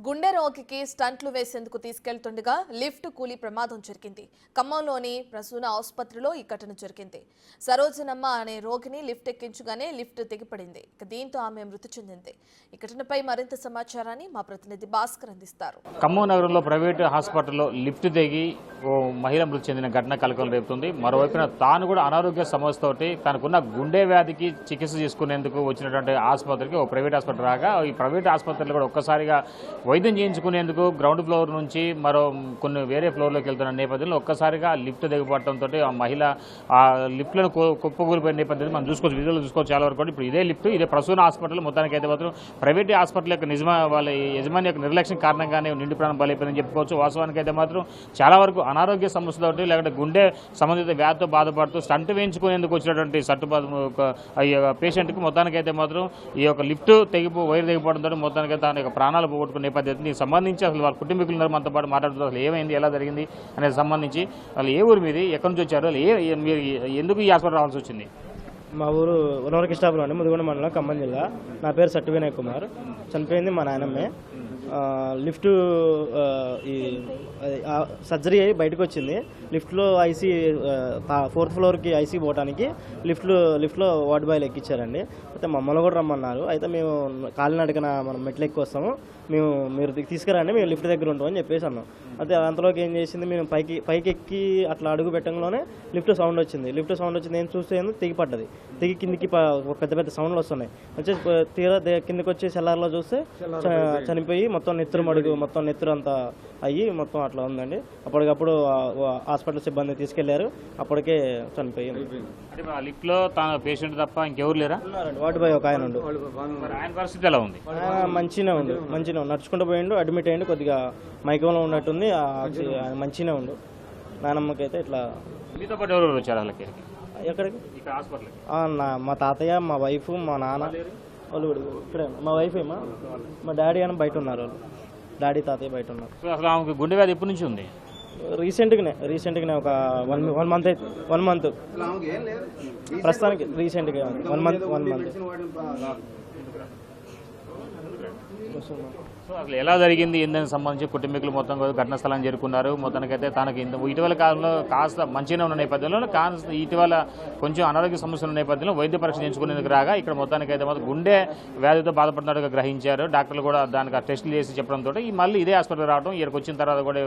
గుండె రోగికి స్టంట్లు వేసేందుకు తీసుకెళ్తుండగా లిఫ్ట్ కూలి ప్రమాదం జరిగింది. ఖమ్మంలోని ప్రసూన ఆసుపత్రిలో ఈ ఘటన జరిగింది. సరోజనమ్మ అనే రోగిని లిఫ్ట్ ఎక్కించగానే లిఫ్ట్ తెగిపడింది. దీంతో ఆమె మృతి చెందింది. ఈ ఘటనపై మరింత సమాచారాన్ని మా ప్రతినిధి భాస్కర్ అందిస్తారు. ఖమ్మం నగరంలో ప్రైవేటు హాస్పిటల్లో లిఫ్ట్ తెగి ఓ మహిళ మృతి చెందిన ఘటన కలకలం రేపుతుంది. మరోవైపున తాను కూడా అనారోగ్య సమస్యతోటి తనకున్న గుండె వ్యాధికి చికిత్స చేసుకునేందుకు వచ్చినటువంటి ఆసుపత్రికి ఓ ప్రైవేట్ ఆసుపత్రి రాగా ఈ ప్రైవేట్ ఆసుపత్రిలో కూడా ఒక్కసారిగా వైద్యం చేయించుకునేందుకు గ్రౌండ్ ఫ్లోర్ నుంచి మరో కొన్ని వేరే ఫ్లోర్లోకి వెళ్తున్న నేపథ్యంలో ఒక్కసారిగా లిఫ్ట్ దిగబడటంతో ఆ మహిళ ఆ లిఫ్ట్లను కుప్పకూలిపోయిన నేపథ్యంలో మనం చూసుకోవచ్చు, విజువల్ చూసుకోవచ్చు చాలా వరకు. ఇప్పుడు ఇదే లిఫ్ట్ ఇదే ప్రసూన హాస్పిటల్ మొత్తానికి అయితే మాత్రం ప్రైవేట్ హాస్పిటల్ యొక్క వాళ్ళ యజమాని యొక్క నిర్లక్ష్యం కారణంగానే నిండు ప్రాణం బలైపోయిందని చెప్పుకోవచ్చు. వాస్తవానికి అయితే మాత్రం చాలా వరకు అనారోగ్య సమస్యలతో లేకపోతే గుండె సంబంధిత వ్యాధితో బాధపడుతూ స్టంట్ వేయించుకునేందుకు వచ్చినటువంటి పేషెంట్కి మొత్తానికైతే మాత్రం ఈ యొక్క లిఫ్ట్ వైర్ తెగిపోవడంతో మొత్తానికైతే తన యొక్క ప్రాణాలు పోగొట్టుకునే నేపథ్యం దీనికి సంబంధించి అసలు వాళ్ళ కుటుంబీకులు మనతో పాటు మాట్లాడుతున్నారు. అసలు ఏమైంది, ఎలా జరిగింది అనేది సంబంధించి వాళ్ళు ఏ ఊరు మీది, ఎక్కడి నుంచి వచ్చారు, మీరు ఎందుకు ఈ హాస్పిటల్ రావాల్సి వచ్చింది? మా ఊరు ఉనవరకృష్ణాపురం అండి, ముదిగొండ మండలం, ఖమ్మం జిల్లా. నా పేరు సట్టి వినయ్ కుమార్. చనిపోయింది మా నాయనమ్మే. లిఫ్ట్ ఈ సర్జరీ అయ్యి బయటకు వచ్చింది. లిఫ్ట్లో ఐసీ 4th ఫ్లోర్కి ఐసీ పోవడానికి లిఫ్ట్లో వార్డ్ బాయ్లు ఎక్కించారండి. అయితే మమ్మల్ని కూడా రమ్మన్నారు. అయితే మేము కాలినడకన మనం మెట్లు ఎక్కి వస్తాము, మీరు తీసుకురండి, మేము లిఫ్ట్ దగ్గర ఉంటామని చెప్పేసి అన్నాం. అయితే అంతలోకి ఏం చేసింది, మేము పైకి ఎక్కి అట్లా అడుగు పెట్టడంలోనే లిఫ్ట్ సౌండ్ వచ్చింది. ఏం చూస్తే తెగిపడ్డది. తెగి కిందికి పెద్ద పెద్ద సౌండ్లు వస్తున్నాయి. వచ్చేసి తీరా కిందికి వచ్చి సెల్లార్లో చూస్తే చనిపోయి మొత్తం నెత్తురు అంతా అయ్యి మొత్తం అట్లా ఉందండి. అప్పటికప్పుడు హాస్పిటల్ సిబ్బంది తీసుకెళ్లారు. అప్పటికే చనిపోయింది. లిఫ్ట్ లో తన పేషెంట్ తప్ప ఇంకెవరు లేరా? వార్డు బాయ్ ఒక ఆయన ఉండు. ఆయన పరిస్థితి ఎలా ఉంది? మంచిగా ఉంది. నడుచుకుంటూ పోయిండు, అడ్మిట్ అయ్యిండు. కొద్దిగా మైకంలో ఉన్నట్టుంది. మంచిగా ఉండు. నానమ్మకి అయితే ఇట్లా. మీతో పాటు ఎవరు వచ్చారు వాళ్ళకి? ఎక్కడికి? మా తాతయ్య, మా వైఫ్, మా నాన్న వాళ్ళు ఇక్కడే. మా వైఫ్ మా డాడీ అని బయట ఉన్నారు. వాళ్ళు డాడీ తాతయ్య బయట ఉన్నారు. అసలు ఆమెకు గుండె వ్యాధి ఎప్పటి నుంచి ఉంది? రీసెంట్గానే ఒక 1 మంత్ ప్రస్తుతానికి. రీసెంట్గా 1 మంత్. సో అసలు ఎలా జరిగింది ఏందని సంబంధించి కుటుంబీకులు మొత్తం ఘటనా స్థలాన్ని చేరుకున్నారు. మొత్తానికైతే తనకి ఇటీవల కాలంలో కాస్త మంచిగా ఉన్న నేపథ్యంలో ఇటీవల కొంచెం అనారోగ్య సమస్యల నేపథ్యంలో వైద్య పరీక్ష చేయించుకునేందుకు రాగా ఇక్కడ మొత్తానికైతే మాత్రం గుండె వ్యాధితో బాధపడుతున్నట్టుగా గ్రహించారు. డాక్టర్లు కూడా దానికి టెస్టులు చేసి చెప్పడంతో మళ్ళీ ఇదే హాస్పిటల్ రావడం, ఇక్కడికి వచ్చిన తర్వాత కూడా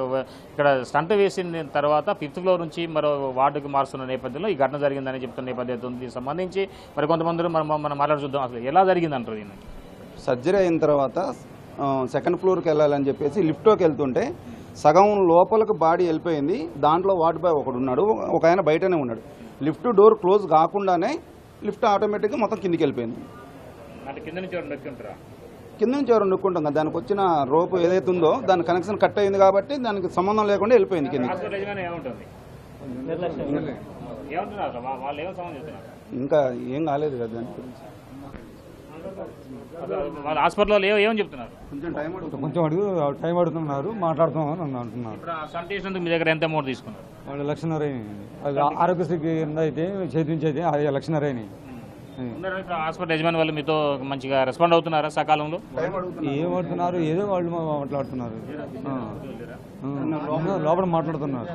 ఇక్కడ స్టంట్ వేసిన తర్వాత 5th ఫ్లోర్ నుంచి మరో వార్డుకి మారుస్తున్న నేపథ్యంలో ఈ ఘటన జరిగిందని చెప్తున్న నేపథ్యం ఉంది. దీనికి సంబంధించి మరి కొంతమంది మనం మాట్లాడి చూద్దాం అసలు ఎలా జరిగిందంటారు దీన్ని. సర్జరీ అయిన తర్వాత 2nd ఫ్లోర్కి వెళ్ళాలని చెప్పేసి లిఫ్ట్లోకి వెళ్తుంటే సగం లోపలికి బాడీ వెళ్ళిపోయింది. దాంట్లో వార్డ్ బాయ్ ఒకడు ఉన్నాడు, ఒక ఆయన బయటనే ఉన్నాడు. లిఫ్ట్ డోర్ క్లోజ్ కాకుండానే లిఫ్ట్ ఆటోమేటిక్గా మొత్తం కిందికి వెళ్ళిపోయింది. కింద నుంచి ఎవరు నొక్కుంటాం కదా, దానికి వచ్చిన రోపు ఏదైతే ఉందో దాని కనెక్షన్ కట్ అయింది కాబట్టి దానికి సంబంధం లేకుండా వెళ్ళిపోయింది కింద. ఇంకా ఏం కాలేదు కదా దాని గురించి. వాళ్ళ హాస్పిటల్లో ఏమని చెప్తున్నారు? కొంచెం టైం అడుగుతున్నారు, మాట్లాడుతున్నామని అంటున్నారు. మీ దగ్గర ఎంత అమౌంట్ తీసుకున్నారు? వాళ్ళు 1,00,000 అది ఆరోగ్యశ్రీ కింద అయితే చేతించి అయితే అది 1,00,000. హాస్పిటల్ యజమాని వాళ్ళు మీతో మంచిగా రెస్పాండ్ అవుతున్నారా సకాలంలో? ఏం పడుతున్నారు, ఏదో వాళ్ళు మాట్లాడుతున్నారు, లోపల మాట్లాడుతున్నారు.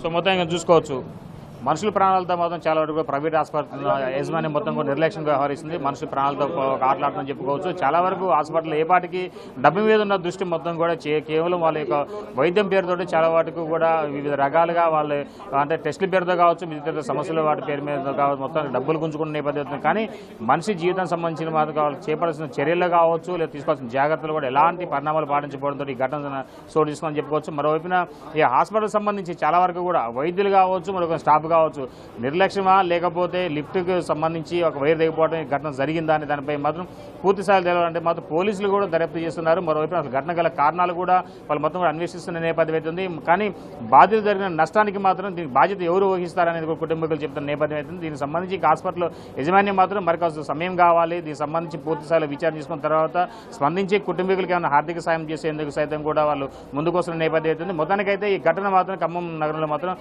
సో మొత్తం చూసుకోవచ్చు, మనుషుల ప్రాణాలతో మాత్రం చాలా వరకు ప్రైవేట్ హాస్పిటల్ యజమాని మొత్తం కూడా నిర్లక్ష్యంగా వ్యవహరిస్తుంది. మనుషుల ప్రాణాలతో ఆటలాడటం చెప్పుకోవచ్చు. చాలా వరకు హాస్పిటల్ ఏ పాటికి డబ్బు మీద ఉన్న దృష్టి మొత్తం కూడా కేవలం వాళ్ళ యొక్క వైద్యం పేరుతో చాలా వాటికి కూడా వివిధ రకాలుగా వాళ్ళు అంటే టెస్టుల పేరుతో కావచ్చు, మిగతా సమస్యలు వాటి పేరు మీద కావచ్చు, మొత్తం డబ్బులు గుంజుకున్న నేపథ్యం. కానీ మనిషి జీవితం సంబంధించిన మాత్రం వాళ్ళు చేపడాల్సిన చర్యలు కావచ్చు, లేదా తీసుకోవాల్సిన జాగ్రత్తలు కూడా ఎలాంటి పరిణామాలు పాటించబడంతో ఈ ఘటన చోటు తీసుకొని చెప్పుకోవచ్చు. మరోవైపున ఈ హాస్పిటల్ సంబంధించి చాలా వరకు కూడా వైద్యులు కావచ్చు, మరొక స్టాఫ్ కావచ్చు, నిర్లక్ష్యమా లేకపోతే లిఫ్ట్కి సంబంధించి ఒక వైర్ దిగిపోవడం ఘటన జరిగిందా అని దానిపై మాత్రం పూర్తి స్థాయిలో తెలవాలంటే మాత్రం పోలీసులు కూడా దర్యాప్తు చేస్తున్నారు. మరోవైపు అసలు ఘటన గల కారణాలు కూడా వాళ్ళు మొత్తం కూడా అన్వేషిస్తున్న నేపథ్యం అవుతుంది. కానీ బాధ్యత జరిగిన నష్టానికి మాత్రం దీనికి బాధ్యత ఎవరు వహిస్తారనేది కూడా కుటుంబీకులు చెప్తున్న నేపథ్యం అవుతుంది. దీనికి సంబంధించి హాస్పిటల్ యజమాని మాత్రం మరి కాస్త సమయం కావాలి, దీనికి సంబంధించి పూర్తి స్థాయిలో విచారణ చేసుకున్న తర్వాత స్పందించి కుటుంబీకులకి ఏమైనా ఆర్థిక సాయం చేసేందుకు సైతం కూడా వాళ్ళు ముందుకు వస్తున్న నేపథ్యం అవుతుంది. మొత్తానికైతే ఈ ఘటన మాత్రం ఖమ్మం నగరంలో మాత్రం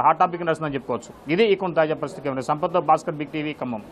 హాట్ టాపిక్ నడుస్తుందని చెప్పుకోవచ్చు. ఇది ఈ కొంత తాజా పరిస్థితి. సంపత్తో భాస్కర్, బిగ్ టీవీ, ఖమ్మం.